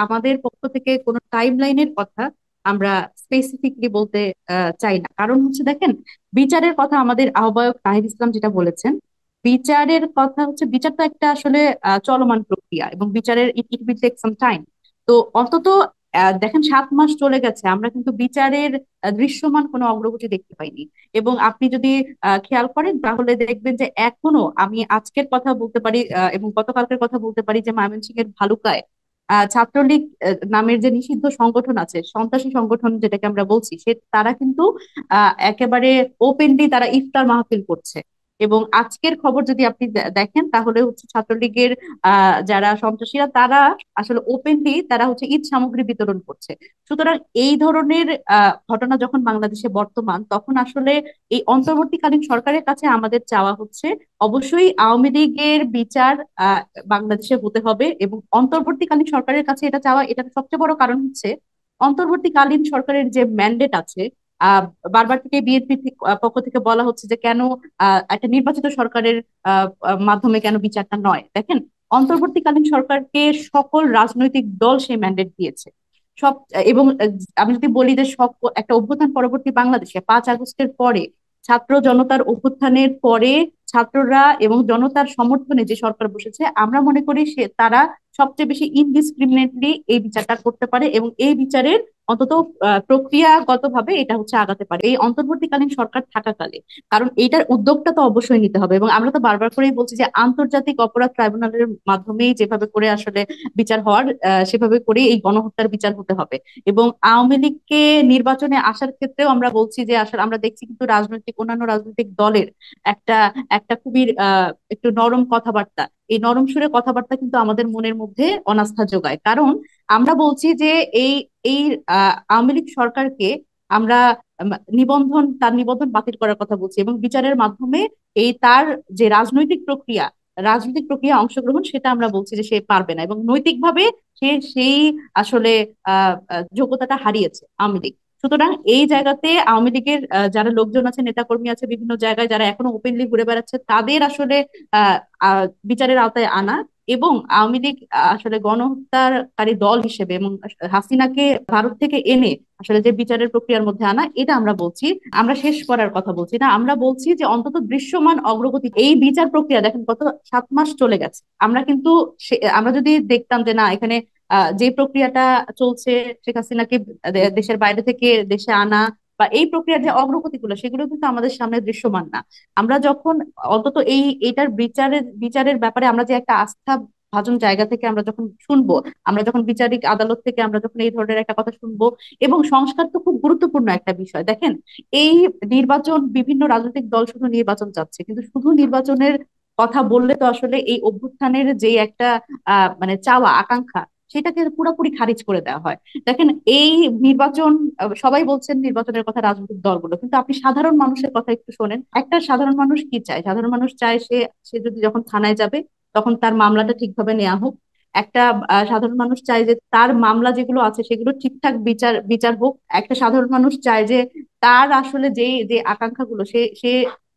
আমাদের পক্ষ থেকে কোনো টাইম লাইনের কথা আমরা স্পেসিফিকলি বলতে চাই না। কারণ হচ্ছে দেখেন, বিচারের কথা আমাদের আহ্বায়ক তাহির ইসলাম যেটা বলেছেন, বিচারের কথা হচ্ছে বিচার তো একটা আসলে চলমান প্রক্রিয়া, এবং বিচারের it it will take some time. তো অন্তত দেখেন 7 মাস চলে গেছে, আমরা কিন্তু বিচারের দৃশ্যমান কোনো অগ্রগতি দেখতে পাইনি। এবং আপনি যদি খেয়াল করেন তাহলে দেখবেন যে এখনো আমি আজকের কথা বলতে পারি এবং গতকালকের কথা বলতে পারি যে ময়মনসিংহের ভালুকায় ছাত্রলীগ নামের যে নিষিদ্ধ সংগঠন আছে, সন্ত্রাসী সংগঠন যেটাকে আমরা বলছি, সে তারা কিন্তু একেবারে ওপেনলি তারা ইফতার মাহফিল করছে। এবং আজকের খবর যদি আপনি দেখেন তাহলে হচ্ছে ছাত্রলীগের যারা সন্ত্রাসীরা তারা আসলে ওপেনলি তারা হচ্ছে ঈদ সামগ্রী বিতরণ করছে। সুতরাং এই ধরনের ঘটনা যখন বাংলাদেশে বর্তমান, তখন আসলে এই অন্তর্বর্তীকালীন সরকারের কাছে আমাদের চাওয়া হচ্ছে অবশ্যই আওয়ামী লীগের বিচার আহ বাংলাদেশে হতে হবে। এবং অন্তর্বর্তীকালীন সরকারের কাছে এটা চাওয়া, এটার সবচেয়ে বড় কারণ হচ্ছে অন্তর্বর্তীকালীন সরকারের যে ম্যান্ডেট আছে। আহ বারবার থেকে বিএনপি পক্ষ থেকে বলা হচ্ছে যে কেন একটা নির্বাচিত সরকারের মাধ্যমে কেন বিচারটা নয়। দেখেন, অন্তর্বর্তীকালীন সরকারকে সকল রাজনৈতিক দল সেই ম্যান্ডেট দিয়েছে। সব এবং আমি যদি বলি যে সব একটা অভ্যুত্থান পরবর্তী বাংলাদেশে 5 আগস্টের পরে, ছাত্র জনতার অভ্যুত্থানের পরে ছাত্ররা এবং জনতার সমর্থনে যে সরকার বসেছে, আমরা মনে করি সে তারা সবচেয়ে বেশি ইনডিসক্রিমিনেটলি এই বিচারটা করতে পারে, এবং এই বিচারের অন্তত প্রক্রিয়াগতভাবে এটা হচ্ছে আগাতে পারে এই অন্তর্বর্তীকালীন সরকার থাকাকালে। কারণ এইটার উদ্যোগটা তো অবশ্যই নিতে হবে, এবং আমরা তো বারবার করেই বলছি যে আন্তর্জাতিক অপরাধ ট্রাইব্যুনালের মাধ্যমেই যেভাবে করে আসলে বিচার হওয়ার, সেভাবে করে এই গণহত্যার বিচার হতে হবে। এবং আওয়ামী লীগকে নির্বাচনে আসার ক্ষেত্রেও আমরা বলছি যে আসলে আমরা দেখছি কিন্তু অন্যান্য রাজনৈতিক দলের একটা একটা খুবই একটু নরম কথাবার্তা, এই নরম সুরে কথাবার্তা কিন্তু আমাদের মনের মধ্যে অনাস্থা যোগায়। কারণ আমরা বলছি যে এই এই আওয়ামী লীগ সরকারকে আমরা তার নিবন্ধন বাতিল করার কথা বলছি, এবং বিচারের মাধ্যমে এই তার যে রাজনৈতিক প্রক্রিয়া অংশগ্রহণ, সেটা আমরা বলছি যে সে পারবে না, এবং নৈতিকভাবে সে সেই আসলে যোগ্যতাটা হারিয়েছে আওয়ামী লীগ। সুতরাং এই জায়গাতে আওয়ামী লীগের যারা লোকজন আছে, নেতাকর্মী আছে বিভিন্ন জায়গায়, যারা এখনো ওপেনলি ঘুরে বেড়াচ্ছে, তাদের আসলে আহ আহ, বিচারের আওতায় আনা, এবং আওয়ামী লীগ আসলে গণহত্যাকারী দল হিসেবে এবং হাসিনাকে ভারত থেকে এনে আসলে যে বিচারের প্রক্রিয়ার মধ্যে আনা, এটা আমরা বলছি। আমরা শেষ করার কথা বলছি না, আমরা বলছি যে অন্তত দৃশ্যমান অগ্রগতি এই বিচার প্রক্রিয়া। দেখেন, গত 7 মাস চলে গেছে, আমরা কিন্তু আমরা যদি দেখতাম যে না, এখানে যে প্রক্রিয়াটা চলছে, শেখ হাসিনাকে দেশের বাইরে থেকে দেশে আনা বা এই প্রক্রিয়ার যে অগ্রগতিগুলো, সেগুলো কিন্তু আমাদের সামনে দৃশ্যমান না। আমরা যখন অন্তত এটার বিচারের ব্যাপারে আমরা যে একটা আস্থা ভাজন জায়গা থেকে আমরা যখন শুনবো, আমরা যখন বিচারিক আদালত থেকে আমরা যখন এই ধরনের একটা কথা শুনবো, এবং সংস্কার তো খুব গুরুত্বপূর্ণ একটা বিষয়। দেখেন, এই নির্বাচন, বিভিন্ন রাজনৈতিক দল শুধু নির্বাচন চাচ্ছে, কিন্তু শুধু নির্বাচনের কথা বললে তো আসলে এই অভ্যুত্থানের যে একটা মানে চাওয়া আকাঙ্ক্ষা, সেটাকে পুরোপুরি খারিজ করে দেওয়া হয়। দেখেন, এই নির্বাচন, সবাই বলছেন নির্বাচনের কথা রাজনৈতিক দলগুলো, কিন্তু আপনি সাধারণ মানুষের কথা একটু শোনেন। একটা সাধারণ মানুষ কি চায়? সাধারণ মানুষ চায় সে সে যদি যখন থানায় যাবে, তখন তার মামলাটা ঠিকভাবে নেওয়া হোক। একটা সাধারণ মানুষ চায় যে তার মামলা যেগুলো আছে সেগুলো ঠিকঠাক বিচার বিচার হোক। একটা সাধারণ মানুষ চায় যে তার আসলে যে যে আকাঙ্ক্ষাগুলো, সে সে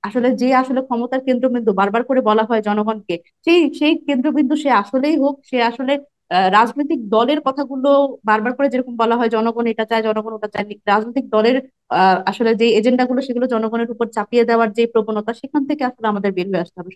আসলে যে আসলে ক্ষমতার কেন্দ্রবিন্দু বারবার করে বলা হয় জনগণকে, সেই সেই কেন্দ্রবিন্দু সে আসলেই হোক। সে আসলে রাজনৈতিক দলের কথাগুলো বারবার করে যেরকম বলা হয় জনগণ এটা চায়, জনগণ ওটা চায়, রাজনৈতিক দলের আসলে যে এজেন্ডা গুলো সেগুলো জনগণের উপর চাপিয়ে দেওয়ার যে প্রবণতা, সেখান থেকে আসলে আমাদের বের হয়ে আসতে হবে।